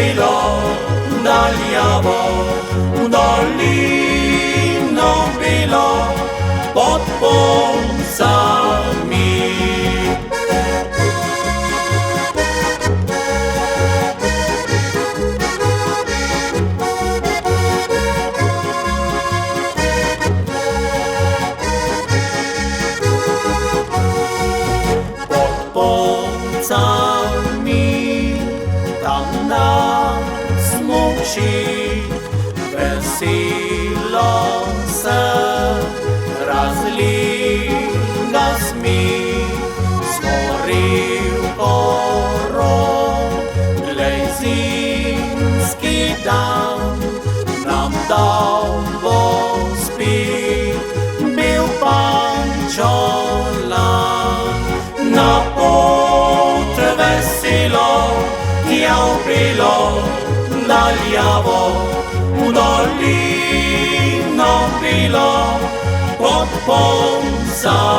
bilo daljavo, dolino bilo pod poncami. Tam na smuči veselo se razliga smih, zgoril koron, glej zimski dan nam dal bo spih, bil pančolan na pot veselo. Bilo daljavo, v dolino bilo pod poncami.